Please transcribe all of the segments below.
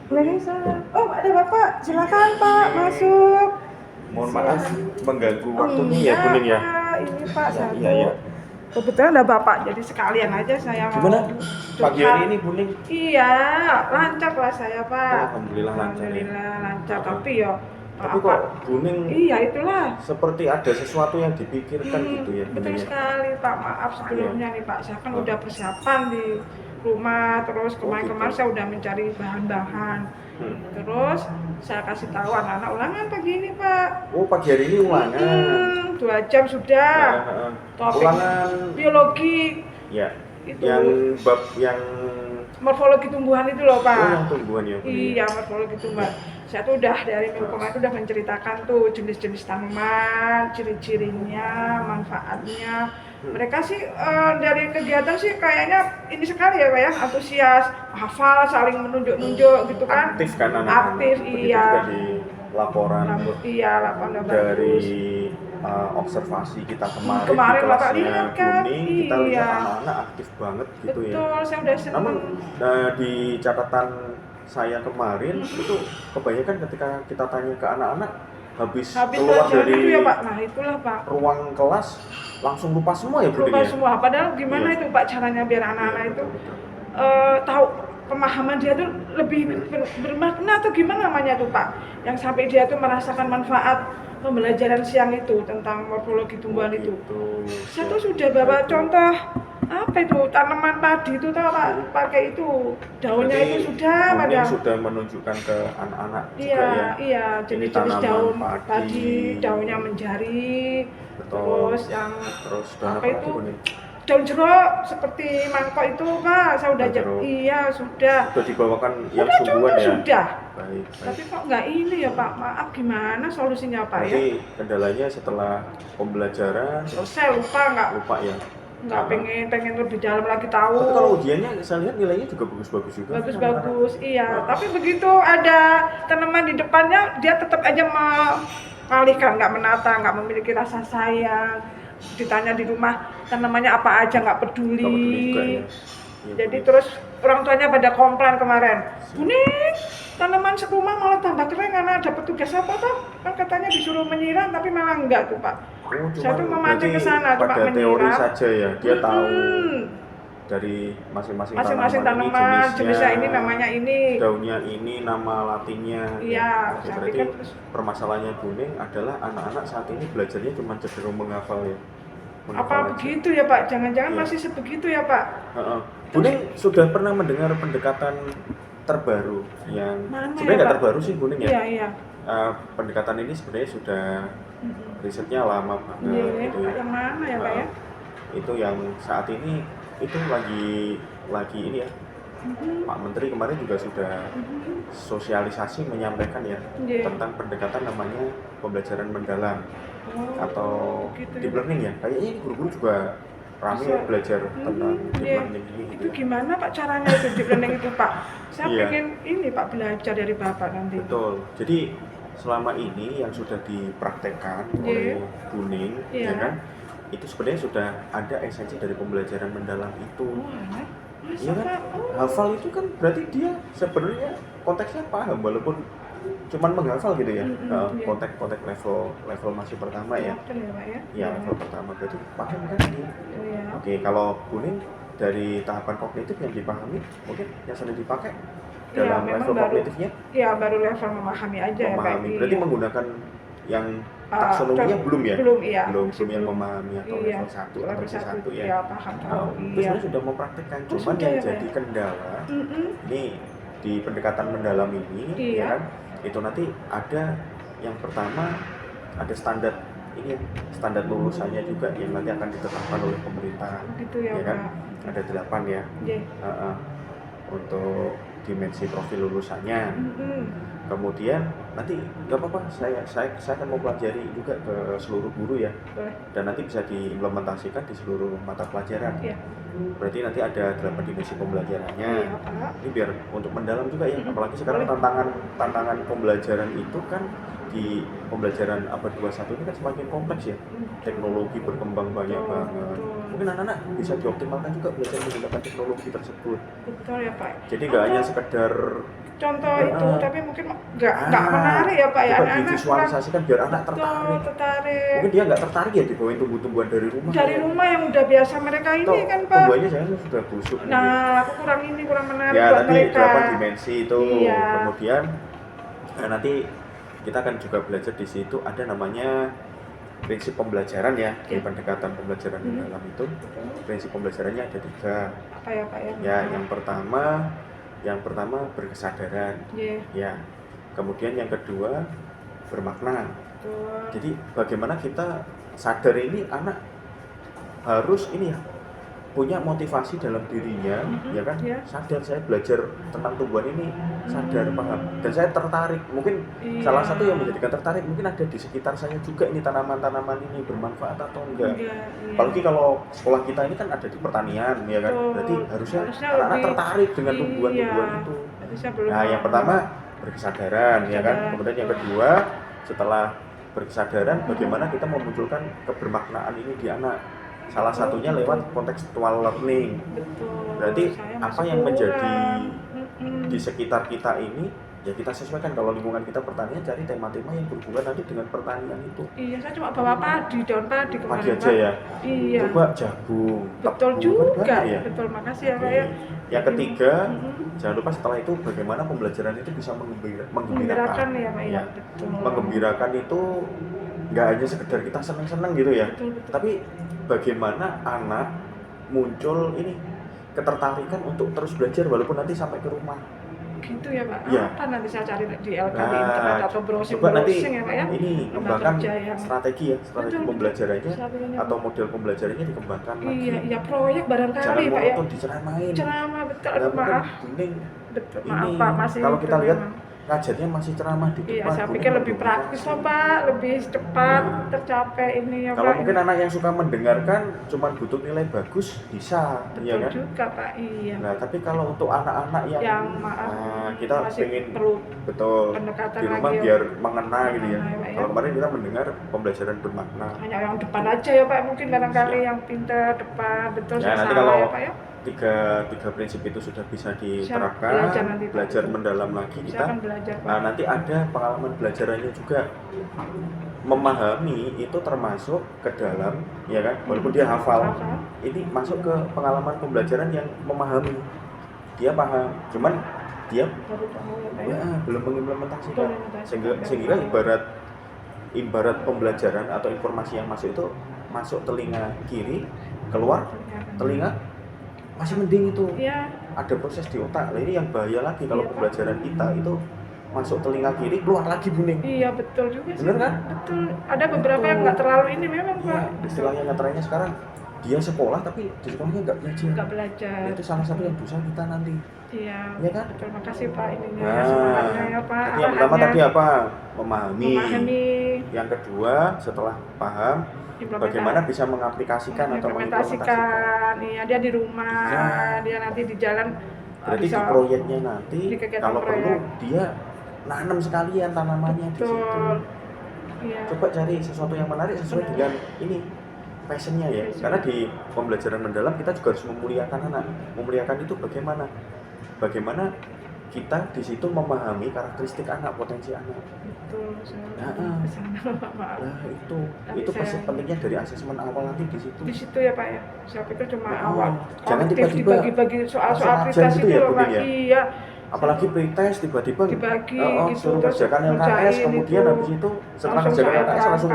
Waalaikumsalam. Oh, ada Bapak. Silakan Pak, masuk. Mohon maaf Silakan. mengganggu waktunya ya, Enggak, Kuning ya. Pak. Ini Pak Ya, satu. iya ya. Kebetulan ada Bapak, jadi sekalian aja saya mau Gimana pagi hari curhat. ini, Kuning? Iya, lancar lah saya Pak. Oh, alhamdulillah lancar ya. Alhamdulillah lancar, Uh-uh. tapi ya Tapi apa? kok Kuning Iya itulah. seperti ada sesuatu yang dipikirkan gitu ya, Betul Kuning ya. sekali Pak, maaf sebelumnya nih Pak, saya kan udah persiapan di rumah, terus kemarin-kemarin gitu. saya udah mencari bahan-bahan. Terus saya kasih tahu anak-anak ulangan pagi ini Pak. Oh, pagi hari ini ulangan. 2 jam sudah. Topik Ulangan biologi. ya. Itu. Yang bab yang Morfologi tumbuhan itu loh Pak. Oh, yang tumbuhan ya, Kuning. Iya, morfologi tumbuhan. Saya tuh udah dari minggu kemarin tuh udah menceritakan tuh jenis-jenis tanaman, ciri-cirinya, manfaatnya. Mereka sih dari kegiatan sih kayaknya ini sekali ya Pak ya, antusias, hafal, saling menunjuk-nunjuk gitu kan. Aktif kan anak-anak. Aktif, Begitu iya. juga di laporan Iya, laporan dari bagus. observasi kita kemarin di Bapak kelasnya lihat kan? Kuning, kita Iya. lihat anak-anak aktif banget gitu ya. Betul, saya udah seneng. Namun di catatan saya kemarin itu kebanyakan ketika kita tanya ke anak-anak habis keluar pelajaran dari itu ya Pak. Nah itulah Pak. ruang kelas langsung lupa semua ya, Bro Lupa ya. semua. Padahal gimana Iya. itu Pak caranya biar anak-anak Iya, itu betul. tahu pemahaman dia tuh lebih bermakna atau gimana namanya tuh Pak, yang sampai dia tuh merasakan manfaat pembelajaran siang itu tentang morfologi tumbuhan itu. Saya tuh sudah bawa contoh apa itu tanaman padi itu tahu Pak, pakai itu daunnya. Berarti itu sudah Kuning pada sudah menunjukkan ke anak-anak juga iya ya. iya Ini jenis-jenis tanaman daun padi. padi, daunnya menjari. Betul. Terus yang Terus daun apa apa itu? lagi, Kuning? Daun jeruk seperti mangkok itu Pak, saya udah Daun jeruk. iya sudah. Sudah dibawakan yang Udah sungguhan ya. sudah. Baik. Tapi kok nggak ini ya Pak, maaf gimana solusinya Pak ya? Berarti kendalanya setelah pembelajaran Terus saya lupa lupa ya. nggak pengen lebih dalam lagi tahu. Tapi kalau ujiannya saya lihat nilainya juga bagus-bagus juga. Bagus iya. Tapi begitu ada tanaman di depannya dia tetap aja mengalihkan, nggak menata, nggak memiliki rasa sayang. Ditanya di rumah tanamannya apa aja nggak peduli. Nggak peduli juga ya. Iya, Jadi Kuning. terus orang tuanya pada komplain kemarin, Kuning tanaman serumah malah tambah keren karena ada petugas apa toh? Kan katanya disuruh menyiram tapi malah enggak tuh Pak. Oh, Saya tuh memancing ke berarti sana cuma pada teori menyiram. saja ya. Dia tahu dari masing-masing tanaman jenisnya ini namanya ini. Daunnya ini, nama latinnya. Iya, Oke, saya berarti pikir terus permasalahannya Kuning adalah anak-anak saat ini belajarnya cuma cenderung menghafal ya. apa begitu ya Pak? Jangan-jangan Iya. masih sebegitu ya Pak? Kuning sudah pernah mendengar pendekatan terbaru yang Mana sebenarnya ya, nggak Pak? terbaru sih Kuning ya. Iya. Pendekatan ini sebenarnya sudah risetnya lama banget Iya, gitu ya. yang mana ya Pak ya? Itu yang saat ini itu lagi ini ya. Pak Menteri kemarin juga sudah sosialisasi menyampaikan ya Iya. tentang pendekatan namanya pembelajaran mendalam atau gitu deep ya. learning ya. Kayaknya ini guru-guru juga ramai Bisa. belajar tentang deep Iya. learning ini gitu Itu ya. gimana Pak caranya itu deep learning itu Pak? Saya Iya. pengen ini Pak belajar dari Bapak nanti. Betul. Jadi selama ini yang sudah dipraktekkan oleh Kuning, Iya. ya kan, itu sebenarnya sudah ada esensi dari pembelajaran mendalam itu. Iya kan? Hafal itu kan berarti dia sebenarnya konteksnya paham walaupun cuman menghafal gitu ya. Iya. Konteks level masih pertama ya. Betul ya Pak ya? Iya, level pertama berarti paham kan dia. Iya. Oke, kalau Kuning dari tahapan kognitif yang dipahami mungkin yang sering dipakai dalam memang level kognitifnya Iya, baru level memahami aja ya Pak. memahami. Berarti Iya. menggunakan yang taksonominya belum ya? Belum, iya. Belum yang memahami atau Iya. level 1 atau Level C1 1 ya. ya, paham tahu. Itu Iya. sebenarnya sudah mempraktekkan, Oh, cuman sudah yang ya, Pak? jadi kendala ini di pendekatan mendalam ini Iya. ya kan, itu nanti ada yang pertama ada standar ini ya, standar lulusannya juga yang nanti akan ditetapkan oleh pemerintah. Gitu ya, kan? Pak. Ada 8 ya. Iya. Untuk dimensi profil lulusannya. Kemudian nanti nggak apa-apa, saya akan mempelajari juga ke seluruh guru ya. Boleh. Dan nanti bisa diimplementasikan di seluruh mata pelajaran. Iya. Berarti nanti ada 8 dimensi pembelajarannya. Iya, Pak. Ini biar untuk mendalam juga ya. Apalagi sekarang tantangan pembelajaran itu kan di pembelajaran abad 21 ini kan semakin kompleks ya. Teknologi berkembang banyak banget. Mungkin anak-anak bisa dioptimalkan juga belajar menggunakan teknologi tersebut. Betul ya Pak. Jadi nggak hanya sekedar contoh itu, tapi mungkin nggak menarik ya Pak ya, coba anak-anak divisualisasikan biar anak tertarik. Mungkin dia nggak tertarik ya dibawain tumbuh-tumbuhan dari rumah. Dari rumah yang udah biasa mereka ini kan Pak. Tumbuhannya jangan sudah busuk. Nah, aku kurang menarik ya, buat mereka. 8 dimensi itu. Iya. Kemudian nanti kita akan juga belajar di situ ada namanya prinsip pembelajaran ya, di pendekatan pembelajaran mendalam itu. Prinsip pembelajarannya ada 3. Apa ya Pak ya? Ya, yang pertama berkesadaran. Ya. Kemudian yang kedua bermakna. Jadi bagaimana kita sadar ini anak harus ini ya punya motivasi dalam dirinya, ya kan? Sadar saya belajar tentang tumbuhan ini, sadar paham, dan saya tertarik. Mungkin salah satu yang menjadikan tertarik mungkin ada di sekitar saya juga ini tanaman-tanaman ini bermanfaat atau enggak. Apalagi kalau sekolah kita ini kan ada di pertanian, ya kan? Berarti harusnya anak-anak tertarik dengan tumbuhan-tumbuhan itu. Nah, yang pertama berkesadaran, ya kan? Kemudian yang kedua setelah berkesadaran, bagaimana kita memunculkan kebermaknaan ini di anak. Salah satunya lewat contextual learning. Berarti apa yang menjadi di sekitar kita ini ya kita sesuaikan. Kalau lingkungan kita pertanian, cari tema-tema yang berhubungan nanti dengan pertanian itu. Iya, saya cuma bawa padi, daun padi kemarin. Padi aja ya? Iya. Coba jagung, betul tebu, juga kan ya? Betul, makasih ya Pak ya. Yang ketiga, jangan lupa setelah itu bagaimana pembelajaran itu bisa menggembirakan ya Pak ya. Betul. Menggembirakan itu nggak hanya sekedar kita senang-senang gitu ya, betul. Tapi bagaimana anak muncul ini ketertarikan untuk terus belajar walaupun nanti sampai ke rumah. Gitu ya Pak. Ya. Apa nanti saya cari di LKB internet atau browsing nanti ya Pak ya. Ini kembangkan strategi ya, strategi pembelajarannya atau model pembelajarannya dikembangkan lagi. Iya, proyek barangkali Pak ya. Jangan monoton diceramain. Ceramah betul, maaf. Betul, maaf Pak, masih kalau kita lihat ngajarnya masih ceramah di depan. Iya, saya pikir lebih praktis loh Pak, lebih cepat tercapai ini ya Pak. Kalau mungkin anak yang suka mendengarkan cuma butuh nilai bagus bisa, betul ya kan? juga Pak, iya. Nah, tapi kalau untuk anak-anak yang kita pengen betul di rumah lagi, biar mengena gitu ya. Kalau kemarin kita mendengar pembelajaran bermakna. Hanya yang depan aja ya Pak, mungkin barangkali yang pintar depan, betul ya, nanti kalau ya Pak ya. Tiga prinsip itu sudah bisa diterapkan, belajar mendalam lagi kita. Nah, nanti ada pengalaman belajarannya juga. Memahami itu termasuk ke dalam, ya kan? Walaupun dia hafal, ini masuk ke pengalaman pembelajaran yang memahami. Dia paham, cuman dia belum mengimplementasikan. Sehingga ibarat pembelajaran atau informasi yang masuk itu masuk telinga kiri, keluar telinga masih mending itu. Ya. Ada proses di otak. Nah, ini yang bahaya lagi kalau pembelajaran kita itu masuk telinga kiri, keluar lagi bening. Iya, betul juga sih. Bener kan? Betul. Ada beberapa yang nggak terlalu ini memang Pak. Istilahnya ngetrennya sekarang dia sekolah tapi di sekolahnya nggak belajar. Nggak belajar. Nah, itu salah satu yang dosa kita nanti. Iya. Ya kan? Terima kasih Pak ininya. Semangatnya ya Pak. Yang pertama tadi apa? Memahami. Yang kedua setelah paham, bagaimana bisa mengaplikasikan atau mengimplementasikan. Iya, dia di rumah, dia nanti di jalan. Berarti di proyeknya nanti kalau perlu dia nanam sekalian tanamannya di situ. Iya. Coba cari sesuatu yang menarik sesuai dengan ini passionnya ya. Karena di pembelajaran mendalam kita juga harus memuliakan anak. Memuliakan itu bagaimana kita di situ memahami karakteristik anak, potensi anak. Betul. Itu pentingnya dari asesmen awal nanti di situ. Di situ ya Pak ya. Saya pikir cuma awal. Jangan tiba-tiba dibagi soal-soal pretest itu loh Pak. Iya. Apalagi pretest tiba-tiba dibagi gitu, suruh kerjakan LKS, kemudian habis itu setelah kerjakan LKS langsung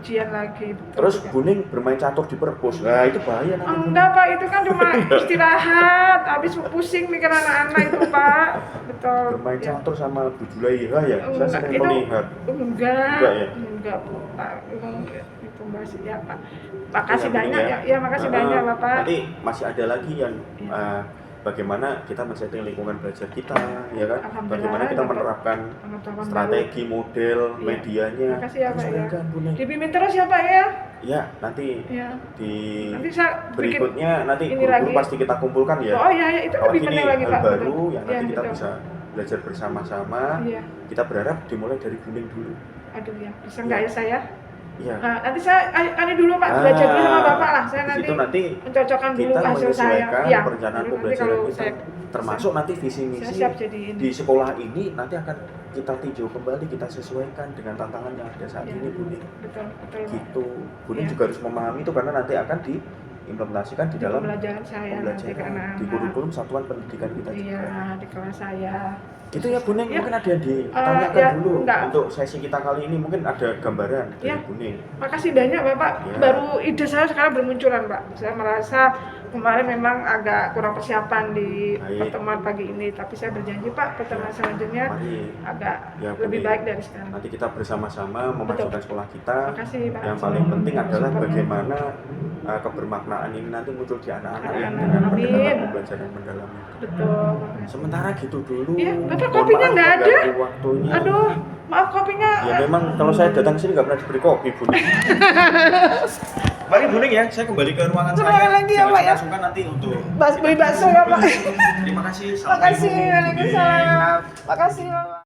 ujian lagi. Terus Buning bermain catur di perpus. Nah, itu bahaya nanti. Enggak Pak, itu kan cuma istirahat, habis pusing mikir anak-anak itu Pak. Betul. Bermain catur sama Bu Julaiha ya? Saya sering melihat. Enggak Pak. Itu masih ya Pak. Makasih banyak ya. Makasih banyak Bapak. Nanti masih ada lagi yang bagaimana kita men-setting lingkungan belajar kita, ya kan? Bagaimana kita menerapkan strategi, model, medianya. Makasih ya Pak ya. Dibimbing terus ya Pak ya. Ya, nanti nanti saya berikutnya nanti guru-guru pasti kita kumpulkan ya. Oh iya, itu lebih penting lagi Pak. Baru yang nanti kita bisa belajar bersama-sama. Kita berharap dimulai dari Buning dulu. Aduh ya, bisa nggak ya saya? Iya. Nah, nanti saya ini dulu Pak, belajar dulu sama Bapak lah. Saya di nanti situ nanti mencocokkan dulu kita hasil saya. menyesuaikan Iya. perencanaan Nanti pembelajaran kalau kita, saya termasuk nanti visi saya misi siap jadiin. di sekolah ini nanti akan kita tinjau kembali, kita sesuaikan dengan tantangan yang ada saat Iya. ini, Bu Ning. Betul, betul. Pak. Gitu. Bu Ning Iya. juga harus memahami itu karena nanti akan diimplementasikan di dalam pembelajaran saya nanti karena di kurikulum satuan pendidikan kita juga. iya di kelas saya. Itu ya Bu Ning, Ya. mungkin ada yang ditanyakan Ya, dulu enggak. untuk sesi kita kali ini, mungkin ada gambaran dari Ya. Bu Ning. Makasih banyak Bapak. Ya. Baru ide saya sekarang bermunculan Pak. Saya merasa kemarin memang agak kurang persiapan di Baik. pertemuan pagi ini, tapi saya berjanji Pak pertemuan selanjutnya Mari agak ya, lebih boleh. baik dari sekarang. Nanti kita bersama-sama memajukan sekolah kita. Makasih Pak. Yang paling penting adalah Supportnya. bagaimana kebermaknaan ini nanti muncul di anak-anak ya, Anak-anak. dengan pendekatan Amin. pembelajaran mendalam. Betul. Sementara gitu dulu. Iya, Bapak Mohon kopinya maaf nggak ada. mengganggu waktunya. Aduh, maaf kopinya. Ya memang kalau saya datang sini nggak pernah diberi kopi, Bu Ning. Mari Bu Ning ya, saya kembali ke ruangan Ke saya. ruangan lagi ya, Pak, ya. Sungkan nanti untuk Beli bakso ya Pak. Terima kasih. Makasih. Assalamualaikum, Bu Ning. Waalaikumsalam. Makasih Bapak.